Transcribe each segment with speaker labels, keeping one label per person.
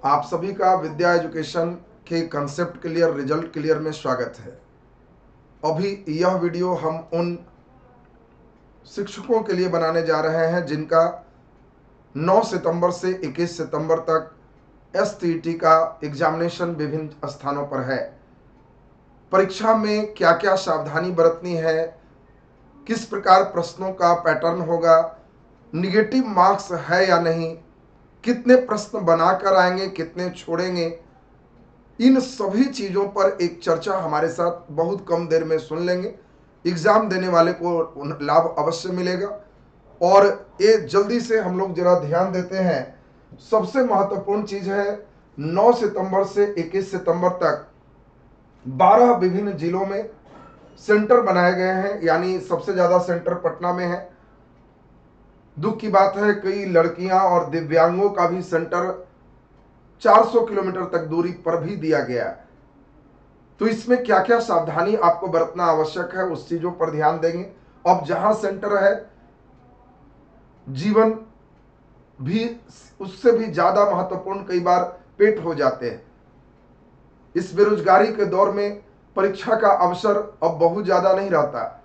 Speaker 1: आप सभी का विद्या एजुकेशन के कंसेप्ट क्लियर रिजल्ट क्लियर में स्वागत है। अभी यह वीडियो हम उन शिक्षकों के लिए बनाने जा रहे हैं जिनका 9 सितंबर से 21 सितंबर तक एसटीईटी का एग्जामिनेशन विभिन्न स्थानों पर है। परीक्षा में क्या क्या सावधानी बरतनी है, किस प्रकार प्रश्नों का पैटर्न होगा, निगेटिव मार्क्स है या नहीं, कितने प्रश्न बनाकर आएंगे, कितने छोड़ेंगे, इन सभी चीज़ों पर एक चर्चा हमारे साथ बहुत कम देर में सुन लेंगे। एग्ज़ाम देने वाले को लाभ अवश्य मिलेगा। और ये जल्दी से हम लोग जरा ध्यान देते हैं। सबसे महत्वपूर्ण चीज़ है 9 सितंबर से 21 सितंबर तक 12 विभिन्न जिलों में सेंटर बनाए गए हैं, यानी सबसे ज़्यादा सेंटर पटना में है। दुख की बात है कई लड़कियां और दिव्यांगों का भी सेंटर 400 किलोमीटर तक दूरी पर भी दिया गया है। तो इसमें क्या क्या सावधानी आपको बरतना आवश्यक है, उस चीजों पर ध्यान देंगे। अब जहां सेंटर है, जीवन भी उससे भी ज्यादा महत्वपूर्ण कई बार पेट हो जाते हैं। इस बेरोजगारी के दौर में परीक्षा का अवसर अब बहुत ज्यादा नहीं रहता,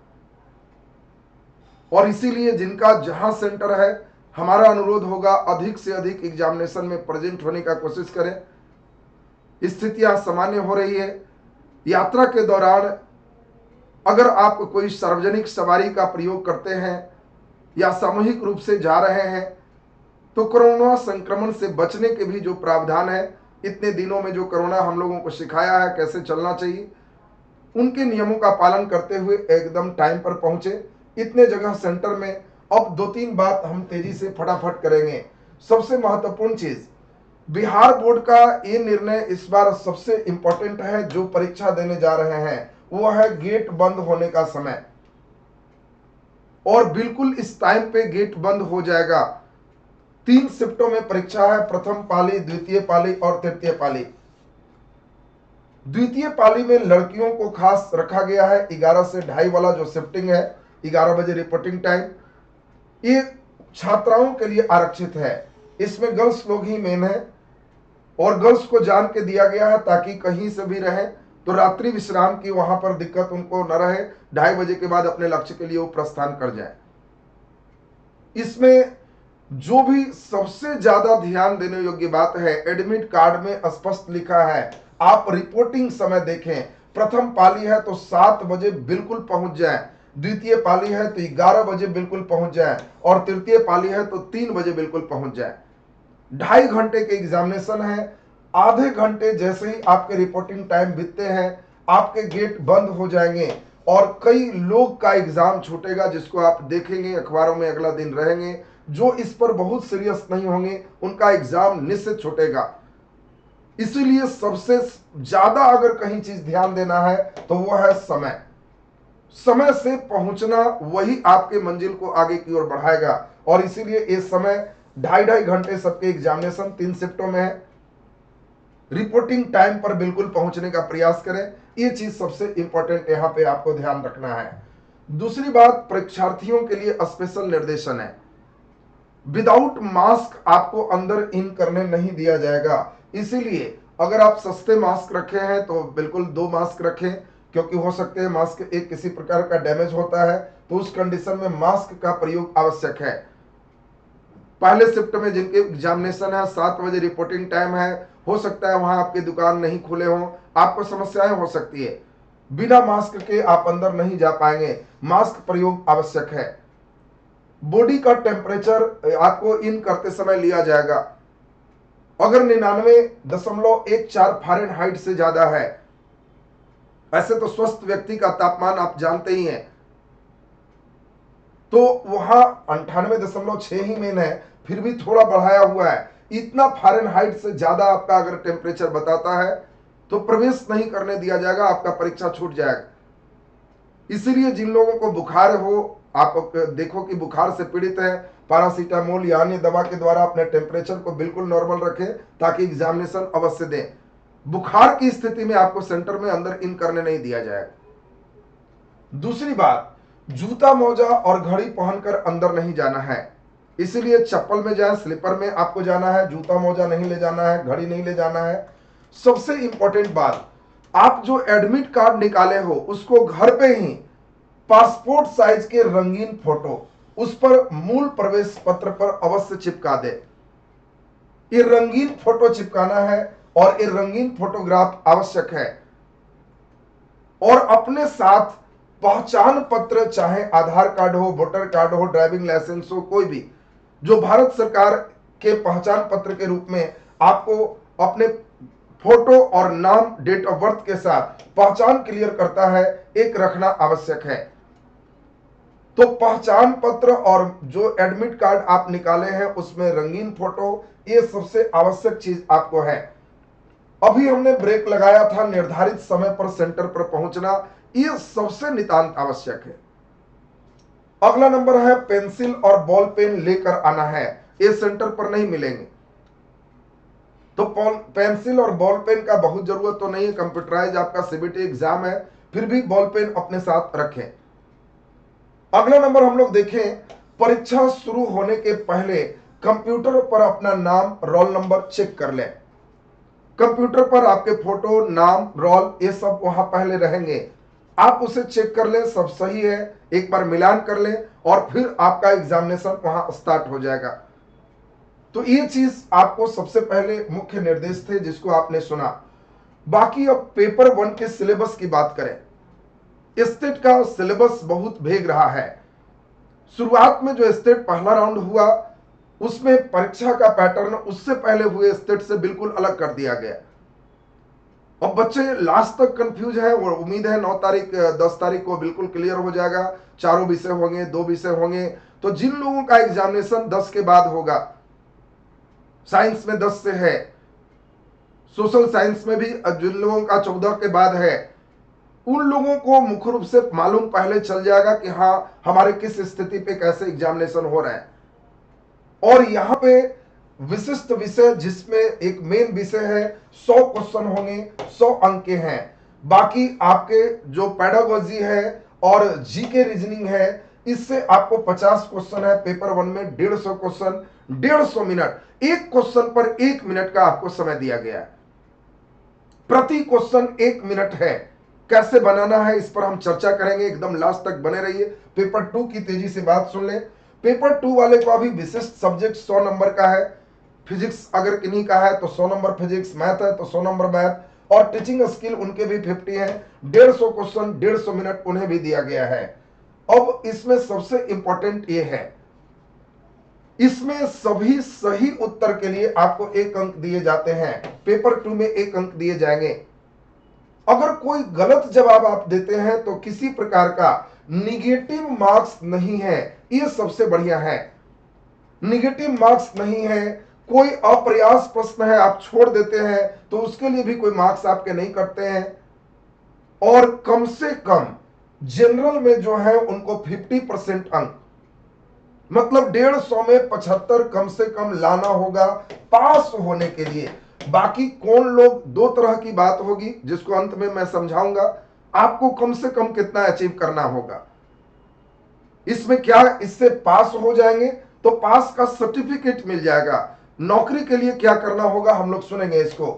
Speaker 1: और इसीलिए जिनका जहां सेंटर है, हमारा अनुरोध होगा अधिक से अधिक एग्जामिनेशन में प्रेजेंट होने का कोशिश करें। स्थितियां सामान्य हो रही है। यात्रा के दौरान अगर आप कोई सार्वजनिक सवारी का प्रयोग करते हैं या सामूहिक रूप से जा रहे हैं तो कोरोना संक्रमण से बचने के भी जो प्रावधान है, इतने दिनों में जो कोरोना हम लोगों को सिखाया है कैसे चलना चाहिए, उनके नियमों का पालन करते हुए एकदम टाइम पर पहुंचे। इतने जगह सेंटर में अब 2-3 बात हम तेजी से फटाफट करेंगे। सबसे महत्वपूर्ण चीज, बिहार बोर्ड का ये निर्णय इस बार सबसे इंपॉर्टेंट है। जो परीक्षा देने जा रहे हैं वो है गेट बंद होने का समय, और बिल्कुल इस टाइम पे गेट बंद हो जाएगा। 3 शिफ्टों में परीक्षा है, प्रथम पाली, द्वितीय पाली और तृतीय पाली। द्वितीय पाली में लड़कियों को खास रखा गया है। 11 से 2:30 वाला जो शिफ्टिंग है, 11 बजे रिपोर्टिंग टाइम, ये छात्राओं के लिए आरक्षित है। इसमें गर्ल्स लोग ही मेन है, और गर्ल्स को जान के दिया गया है ताकि कहीं से भी रहे तो रात्रि विश्राम की वहां पर दिक्कत उनको न रहे। 2:30 बजे के बाद अपने लक्ष्य के लिए वो प्रस्थान कर जाए। इसमें जो भी सबसे ज्यादा ध्यान देने योग्य बात है, एडमिट कार्ड में स्पष्ट लिखा है, आप रिपोर्टिंग समय देखें। प्रथम पाली है तो 7 बजे बिल्कुल पहुंच जाए, द्वितीय पाली है तो 11 बजे बिल्कुल पहुंच जाए, और तृतीय पाली है तो 3 बजे बिल्कुल पहुंच जाए। 2.5 घंटे के एग्जामिनेशन है। आधे घंटे जैसे ही आपके रिपोर्टिंग टाइम बीतते हैं, आपके गेट बंद हो जाएंगे और कई लोग का एग्जाम छूटेगा, जिसको आप देखेंगे अखबारों में अगला दिन रहेंगे। जो इस पर बहुत सीरियस नहीं होंगे उनका एग्जाम निश्चित छूटेगा। इसीलिए सबसे ज्यादा अगर कहीं चीज ध्यान देना है तो वो है समय। समय से पहुंचना वही आपके मंजिल को आगे की ओर बढ़ाएगा, और इसीलिए इस समय 2.5 घंटे सबके एग्जामिनेशन 3 शिफ्टों में है। रिपोर्टिंग टाइम पर बिल्कुल पहुंचने का प्रयास करें। ये चीज सबसे इंपॉर्टेंट यहां पे आपको ध्यान रखना है। दूसरी बात, परीक्षार्थियों के लिए स्पेशल निर्देशन है। विदाउट मास्क आपको अंदर इन करने नहीं दिया जाएगा। इसीलिए अगर आप सस्ते मास्क रखे हैं तो बिल्कुल 2 मास्क रखें, क्योंकि हो सकते हैं मास्क एक किसी प्रकार का डैमेज होता है, तो उस कंडीशन में मास्क का प्रयोग आवश्यक है। पहले शिफ्ट में जिनके एग्जामिनेशन है, 7 बजे रिपोर्टिंग टाइम है, हो सकता है वहां आपकी दुकान नहीं खुले हों, आपको समस्याएं हो सकती है। बिना मास्क के आप अंदर नहीं जा पाएंगे, मास्क प्रयोग आवश्यक है। बॉडी का टेम्परेचर आपको इन करते समय लिया जाएगा। अगर 99.14 फ़ारेनहाइट से ज्यादा है, ऐसे तो स्वस्थ व्यक्ति का तापमान आप जानते ही हैं, तो वहां 98.6 ही मेन है, फिर भी थोड़ा बढ़ाया हुआ है। इतना फ़ारेनहाइट से ज्यादा आपका अगर टेम्परेचर बताता है तो प्रवेश नहीं करने दिया जाएगा, आपका परीक्षा छूट जाएगा। इसीलिए जिन लोगों को बुखार हो, आप देखो कि बुखार से पीड़ित है, पैरासीटामोल या अन्य दवा के द्वारा अपने टेम्परेचर को बिल्कुल नॉर्मल रखें ताकि एग्जामिनेशन अवश्य दें। बुखार की स्थिति में आपको सेंटर में अंदर इन करने नहीं दिया जाएगा। दूसरी बात, जूता मोजा और घड़ी पहनकर अंदर नहीं जाना है। इसीलिए चप्पल में जाए, स्लीपर में आपको जाना है, जूता मोजा नहीं ले जाना है, घड़ी नहीं ले जाना है। सबसे इंपॉर्टेंट बात, आप जो एडमिट कार्ड निकाले हो उसको घर पे ही पासपोर्ट साइज के रंगीन फोटो उस पर मूल प्रवेश पत्र पर अवश्य चिपका दे। ये रंगीन फोटो चिपकाना है और ये रंगीन फोटोग्राफ आवश्यक है। और अपने साथ पहचान पत्र, चाहे आधार कार्ड हो, वोटर कार्ड हो, ड्राइविंग लाइसेंस हो, कोई भी जो भारत सरकार के पहचान पत्र के रूप में आपको अपने फोटो और नाम, डेट ऑफ बर्थ के साथ पहचान क्लियर करता है, एक रखना आवश्यक है। तो पहचान पत्र और जो एडमिट कार्ड आप निकाले हैं उसमें रंगीन फोटो, ये सबसे आवश्यक चीज आपको है। अभी हमने ब्रेक लगाया था, निर्धारित समय पर सेंटर पर पहुंचना, ये सबसे नितांत आवश्यक है। अगला नंबर है पेंसिल और बॉल पेन लेकर आना है, ये सेंटर पर नहीं मिलेंगे। तो पेंसिल और बॉल पेन का बहुत जरूरत तो नहीं है, कंप्यूटराइज आपका सीबीटी एग्जाम है, फिर भी बॉल पेन अपने साथ रखें। अगला नंबर हम लोग देखें, परीक्षा शुरू होने के पहले कंप्यूटर पर अपना नाम, रोल नंबर चेक कर लें। कंप्यूटर पर आपके फोटो, नाम, रोल, ये सब वहां पहले रहेंगे, आप उसे चेक कर लें, सब सही है, एक बार मिलान कर लें और फिर आपका एग्जामिनेशन वहां स्टार्ट हो जाएगा। तो ये चीज आपको सबसे पहले मुख्य निर्देश थे जिसको आपने सुना। बाकी अब पेपर 1 के सिलेबस की बात करें। स्टेट का सिलेबस बहुत भेग रहा है। शुरुआत में जो स्टेट पहला राउंड हुआ उसमें परीक्षा का पैटर्न उससे पहले हुए स्टेट से बिल्कुल अलग कर दिया गया। अब बच्चे लास्ट तक कंफ्यूज है और उम्मीद है 9 तारीख 10 तारीख को बिल्कुल क्लियर हो जाएगा। चारों विषय होंगे, 2 विषय होंगे। तो जिन लोगों का एग्जामिनेशन 10 के बाद होगा, साइंस में 10 से है, सोशल साइंस में भी जिन लोगों का 14 के बाद है, उन लोगों को मुख्य रूप से मालूम पहले चल जाएगा कि हाँ हमारे किस स्थिति पे कैसे एग्जामिनेशन हो रहा है। और यहां पे विशिष्ट विषय जिसमें एक मेन विषय है, 100 क्वेश्चन होंगे, 100 अंक के हैं। बाकी आपके जो पेडागोजी है और जीके रीजनिंग है, इससे आपको 50 क्वेश्चन है। पेपर 1 में 150 क्वेश्चन, 150 मिनट, एक क्वेश्चन पर 1 मिनट का आपको समय दिया गया है। प्रति क्वेश्चन 1 मिनट है। कैसे बनाना है इस पर हम चर्चा करेंगे, एकदम लास्ट तक बने रहिए। पेपर 2 की तेजी से बात सुन ले। पेपर 2 वाले को अभी विशिष्ट सब्जेक्ट 100 नंबर का है। फिजिक्स अगर किन्हीं का है तो 100 नंबर फिजिक्स, मैथ है तो 100 नंबर मैथ, और टीचिंग स्किल उनके भी 50 है। 150 क्वेश्चन, 150 मिनट उन्हें भी दिया गया है। अब इसमें सबसे इंपॉर्टेंट ये है, इसमें सभी सही उत्तर के लिए आपको 1 अंक दिए जाते हैं। पेपर 2 में 1 अंक दिए जाएंगे। अगर कोई गलत जवाब आप देते हैं तो किसी प्रकार का निगेटिव मार्क्स नहीं है, ये सबसे बढ़िया है। निगेटिव मार्क्स नहीं है। कोई अप्रयास प्रश्न है आप छोड़ देते हैं तो उसके लिए भी कोई मार्क्स आपके नहीं कटते हैं। और कम से कम जनरल में जो है उनको 50% अंक, मतलब 150 में 75 कम से कम लाना होगा पास होने के लिए। बाकी कौन लोग, 2 तरह की बात होगी जिसको अंत में मैं समझाऊंगा। आपको कम से कम कितना अचीव करना होगा, इसमें क्या इससे पास हो जाएंगे तो पास का सर्टिफिकेट मिल जाएगा। नौकरी के लिए क्या करना होगा हम लोग सुनेंगे इसको।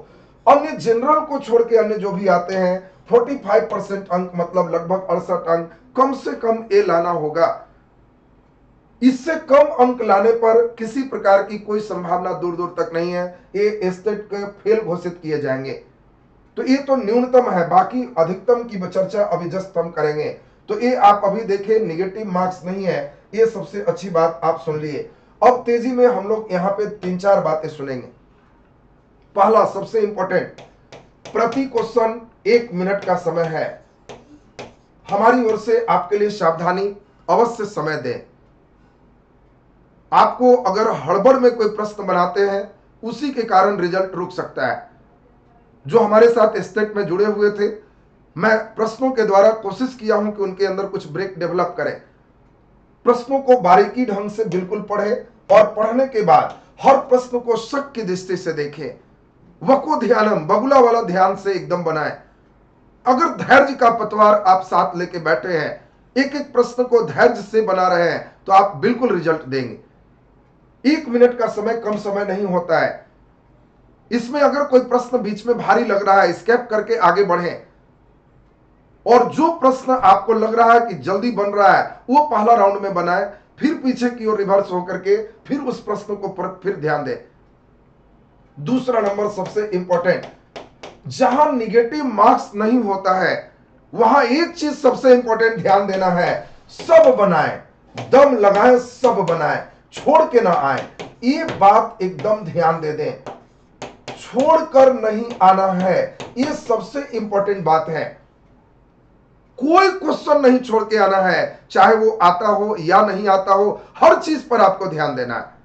Speaker 1: अन्य जनरल को छोड़ के अन्य जो भी आते हैं 45% अंक, मतलब लगभग 68 अंक कम से कम ए लाना होगा। इससे कम अंक लाने पर किसी प्रकार की कोई संभावना दूर दूर तक नहीं है, ये स्टेट के फेल घोषित किए जाएंगे। तो ये तो न्यूनतम है, बाकी अधिकतम की चर्चा अभी जस्ट हम करेंगे। तो ये आप अभी देखें, निगेटिव मार्क्स नहीं है, ये सबसे अच्छी बात आप सुन लिए। अब तेजी में हम लोग यहाँ पे 3-4 बातें सुनेंगे। पहला सबसे इंपॉर्टेंट, प्रति क्वेश्चन 1 मिनट का समय है। हमारी ओर से आपके लिए सावधानी, अवश्य समय दें। आपको अगर हड़बड़ में कोई प्रश्न बनाते हैं उसी के कारण रिजल्ट रुक सकता है। जो हमारे साथ स्टेट में जुड़े हुए थे, मैं प्रश्नों के द्वारा कोशिश किया हूं कि उनके अंदर कुछ ब्रेक डेवलप करें। प्रश्नों को बारीकी ढंग से बिल्कुल पढ़े और पढ़ने के बाद हर प्रश्न को शक की दृष्टि से देखें। वको ध्यानम, बगुला वाला ध्यान से एकदम बनाएं। अगर धैर्य का पतवार आप साथ लेके बैठे हैं, एक एक प्रश्न को धैर्य से बना रहे हैं, तो आप बिल्कुल रिजल्ट देंगे। 1 मिनट का समय कम समय नहीं होता है। इसमें अगर कोई प्रश्न बीच में भारी लग रहा है, स्केप करके आगे बढ़े, और जो प्रश्न आपको लग रहा है कि जल्दी बन रहा है वो पहला राउंड में बनाए, फिर पीछे की ओर रिवर्स होकर के फिर उस प्रश्न को फिर ध्यान दें। दूसरा नंबर सबसे इंपॉर्टेंट, जहां निगेटिव मार्क्स नहीं होता है वहां एक चीज सबसे इंपॉर्टेंट ध्यान देना है, सब बनाए, दम लगाए, सब बनाए, छोड़ के ना आए। ये बात एकदम ध्यान दे दें, छोड़कर नहीं आना है, ये सबसे इंपॉर्टेंट बात है। कोई क्वेश्चन नहीं छोड़ के आना है, चाहे वो आता हो या नहीं आता हो, हर चीज पर आपको ध्यान देना है।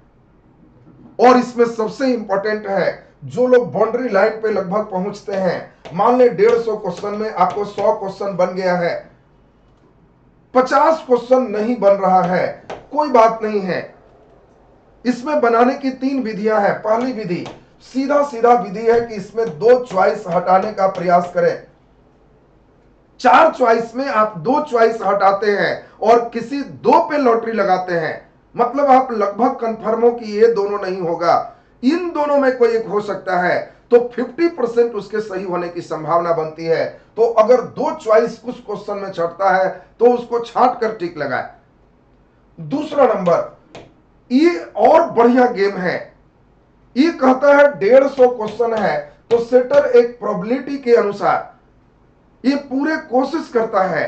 Speaker 1: और इसमें सबसे इंपॉर्टेंट है, जो लोग बाउंड्री लाइन पे लगभग पहुंचते हैं, मान ले 150 क्वेश्चन में आपको 100 क्वेश्चन बन गया है, 50 क्वेश्चन नहीं बन रहा है, कोई बात नहीं है। इसमें बनाने की 3 विधियां हैं। पहली विधि सीधा सीधा विधि है कि इसमें 2 चॉइस हटाने का प्रयास करें। 4 चॉइस में आप 2 चॉइस हटाते हैं और किसी 2 पे लॉटरी लगाते हैं, मतलब आप लगभग कंफर्म हो कि ये दोनों नहीं होगा, इन दोनों में कोई एक हो सकता है, तो 50% उसके सही होने की संभावना बनती है। तो अगर 2 चॉइस कुछ क्वेश्चन में छटता है तो उसको छांट कर टिक लगाए। दूसरा नंबर, ये और बढ़िया गेम है। ये कहता है 150 क्वेश्चन है तो सेटर एक प्रोबेबिलिटी के अनुसार ये पूरे कोशिश करता है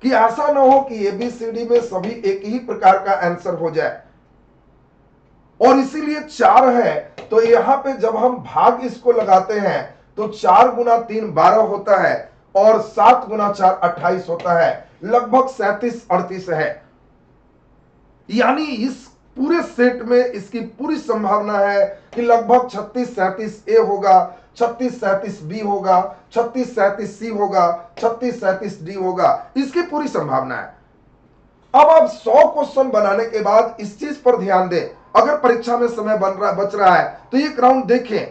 Speaker 1: कि ऐसा ना हो कि एबीसीडी में सभी एक ही प्रकार का आंसर हो जाए, और इसीलिए 4 है। तो यहां पे जब हम भाग इसको लगाते हैं तो 4 गुना 3 12 होता है और 7 गुना 4 28 होता है, लगभग 37 38 है। यानी इस पूरे सेट में इसकी पूरी संभावना है कि लगभग 36 37 ए होगा, 36 37 बी होगा, 36 37 सी होगा, 36 37 डी होगा, इसकी पूरी संभावना है। अब आप 100 क्वेश्चन बनाने के बाद इस चीज पर ध्यान दें, अगर परीक्षा में समय बच रहा है तो एक राउंड देखें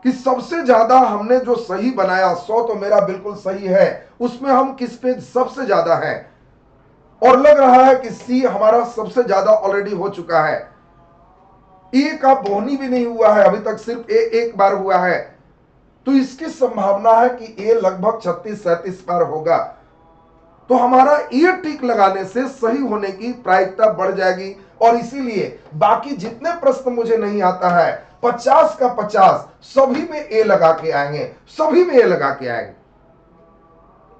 Speaker 1: कि सबसे ज्यादा हमने जो सही बनाया, 100 तो मेरा बिल्कुल सही है, उसमें हम किस पे सबसे ज्यादा है, और लग रहा है कि सी हमारा सबसे ज्यादा ऑलरेडी हो चुका है, ए का बोहनी भी नहीं हुआ है अभी तक, सिर्फ ए एक बार हुआ है, तो इसकी संभावना है कि ए लगभग 36 37 बार होगा। तो हमारा ए टिक लगाने से सही होने की प्रायिकता बढ़ जाएगी, और इसीलिए बाकी जितने प्रश्न मुझे नहीं आता है 50 का 50 सभी में ए लगा के आएंगे, सभी में ए लगा के आएंगे।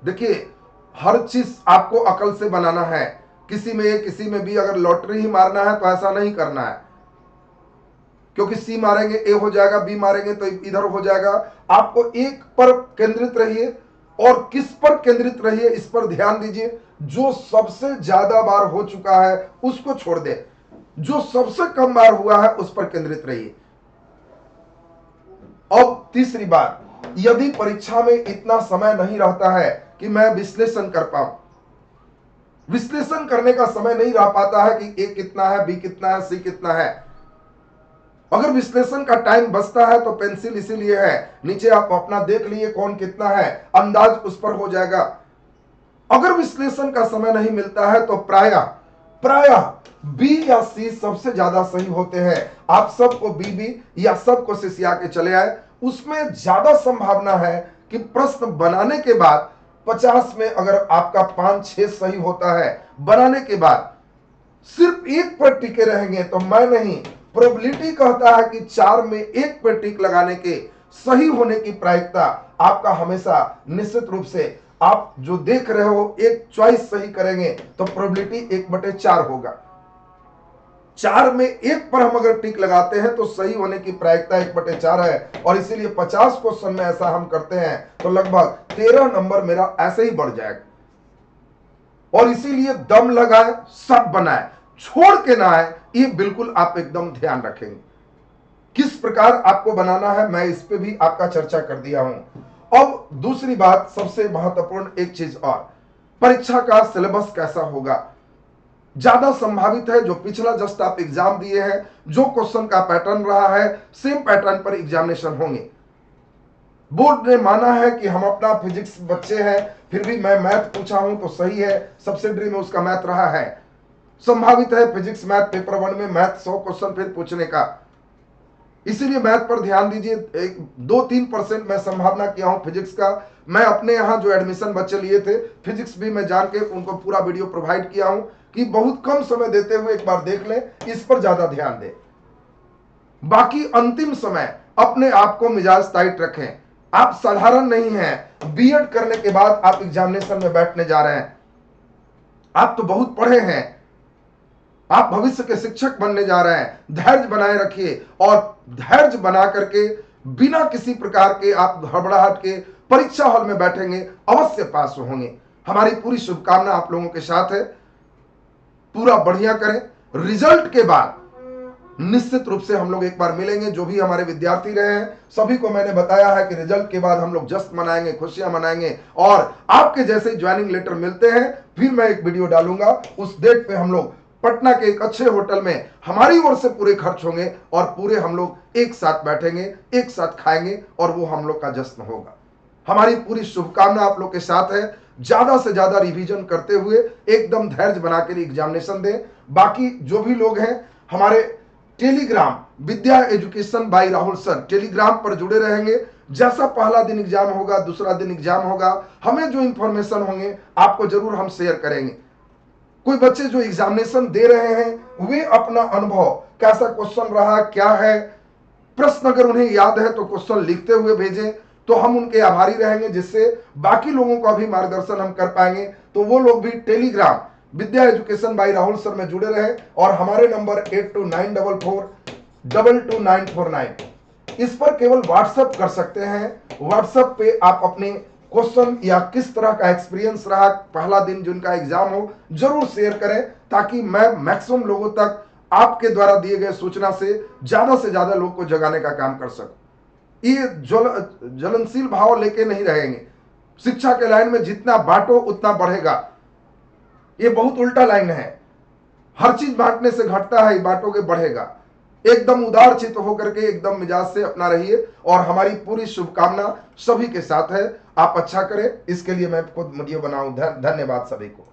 Speaker 1: देखिए, हर चीज आपको अकल से बनाना है, किसी में ए किसी में बी, अगर लॉटरी ही मारना है तो ऐसा नहीं करना है, क्योंकि सी मारेंगे ए हो जाएगा, बी मारेंगे तो इधर हो जाएगा। आपको एक पर केंद्रित रहिए, और किस पर केंद्रित रहिए इस पर ध्यान दीजिए, जो सबसे ज्यादा बार हो चुका है उसको छोड़ दे, जो सबसे कम बार हुआ है उस पर केंद्रित रहिए। अब तीसरी बात, यदि परीक्षा में इतना समय नहीं रहता है कि मैं विश्लेषण कर पाऊं, विश्लेषण करने का समय नहीं रह पाता है कि ए कितना है, बी कितना है, सी कितना है, अगर विश्लेषण का टाइम बचता है तो पेंसिल इसीलिए है, नीचे आप अपना देख लिए कौन कितना है, अंदाज उस पर हो जाएगा। अगर विश्लेषण का समय नहीं मिलता है तो प्रायः बी या सी सबसे ज्यादा सही होते हैं। आप सबको बी या सबको सिसिया के चले आए, उसमें ज्यादा संभावना है कि प्रश्न बनाने के बाद 50 में अगर आपका 5-6 सही होता है, बनाने के बाद सिर्फ एक पर टिके रहेंगे तो मैं नहीं, प्रोबेबिलिटी कहता है कि 4 में एक पर टिक लगाने के सही होने की प्रायिकता आपका हमेशा निश्चित रूप से, आप जो देख रहे हो एक चॉइस सही करेंगे तो प्रोबेबिलिटी 1/4 होगा। 4 में एक पर हम अगर टिक लगाते हैं तो सही होने की प्रायिकता 1/4 है, और इसीलिए 50 क्वेश्चन में ऐसा हम करते हैं तो लगभग 13 नंबर मेरा ऐसे ही बढ़ जाएगा। और इसीलिए दम लगाए, सब बनाए, छोड़ के ना आए, ये बिल्कुल आप एकदम ध्यान रखेंगे। किस प्रकार आपको बनाना है मैं इस पे भी आपका चर्चा कर दिया हूं। अब दूसरी बात, सबसे महत्वपूर्ण एक चीज और, परीक्षा का सिलेबस कैसा होगा। ज्यादा संभावित है जो पिछला जस्ट आप एग्जाम दिए हैं, जो क्वेश्चन का पैटर्न रहा है, सेम पैटर्न पर एग्जामिनेशन होंगे। बोर्ड ने माना है कि हम अपना फिजिक्स बच्चे हैं, फिर भी मैं मैथ पूछा हूं तो सही है, सब्सिडरी में उसका मैथ रहा है, संभावित है फिजिक्स मैथ पेपर 1 में मैथ 100 क्वेश्चन फिर पूछने का, इसीलिए मैथ पर ध्यान दीजिए। 2-3% मैं संभावना किया हूं फिजिक्स का। मैं अपने यहां जो एडमिशन बच्चे लिए थे फिजिक्स भी मैं जान के उनको पूरा वीडियो प्रोवाइड किया हूं कि बहुत कम समय देते हुए एक बार देख लें, इस पर ज्यादा ध्यान दें। बाकी अंतिम समय अपने आप को मिजाज टाइट रखें। आप साधारण नहीं हैं। बीएड करने के बाद आप एग्जामिनेशन में बैठने जा रहे हैं, आप तो बहुत पढ़े हैं, आप भविष्य के शिक्षक बनने जा रहे हैं। धैर्य बनाए रखिए और धैर्य बना करके बिना किसी प्रकार के आप घबराहट के परीक्षा हॉल में बैठेंगे, अवश्य पास होंगे। हमारी पूरी शुभकामना आप लोगों के साथ है। पूरा बढ़िया करें। रिजल्ट के बाद निश्चित रूप से हम लोग एक बार मिलेंगे। जो भी हमारे विद्यार्थी रहे हैं सभी को मैंने बताया है कि रिजल्ट के बाद हम लोग जश्न मनाएंगे, खुशियां मनाएंगे और आपके जैसे ज्वाइनिंग लेटर मिलते हैं फिर मैं एक वीडियो डालूंगा। उस डेट पे हम लोग पटना के एक अच्छे होटल में हमारी ओर से पूरे खर्च होंगे और पूरे हम लोग एक साथ बैठेंगे, एक साथ खाएंगे और वो हम लोग का जश्न होगा। हमारी पूरी शुभकामना आप लोग के साथ है। ज्यादा से ज्यादा रिवीजन करते हुए एकदम धैर्य बना के एग्जामिनेशन दें। बाकी जो भी लोग हैं हमारे Telegram Vidya education by Rahul sir Telegram पर जुड़े रहेंगे। जैसा पहला दिन एग्जाम होगा, दूसरा दिन एग्जाम होगा, हमें जो इंफॉर्मेशन होंगे आपको जरूर हम शेयर करेंगे। कोई बच्चे जो एग्जामिनेशन दे रहे हैं वे अपना अनुभव, कैसा क्वेश्चन रहा, क्या है, प्रश्न अगर उन्हें याद है तो क्वेश्चन लिखते हुए भेजें तो हम उनके आभारी रहेंगे, जिससे बाकी लोगों का भी मार्गदर्शन हम कर पाएंगे। तो वो लोग भी Telegram Vidya education by Rahul sir में जुड़े रहे और हमारे नंबर 8294422949 इस पर केवल व्हाट्सएप कर सकते हैं। व्हाट्सएप पे आप अपने क्वेश्चन या किस तरह का एक्सपीरियंस रहा पहला दिन जिनका एग्जाम हो जरूर शेयर करें, ताकि मैं मैक्सिमम लोगों तक आपके द्वारा दिए गए सूचना से ज्यादा लोग को जगाने का काम कर सकूं। ये ज्वलनशील भाव लेके नहीं रहेंगे। शिक्षा के लाइन में जितना बांटो उतना बढ़ेगा, ये बहुत उल्टा लाइन है। हर चीज बांटने से घटता है, बांटोगे बढ़ेगा। एकदम उदार चित्त होकर के एकदम मिजाज से अपना रहिए और हमारी पूरी शुभकामना सभी के साथ है। आप अच्छा करें, इसके लिए मैं खुद वीडियो बनाऊं। धन्यवाद सभी को।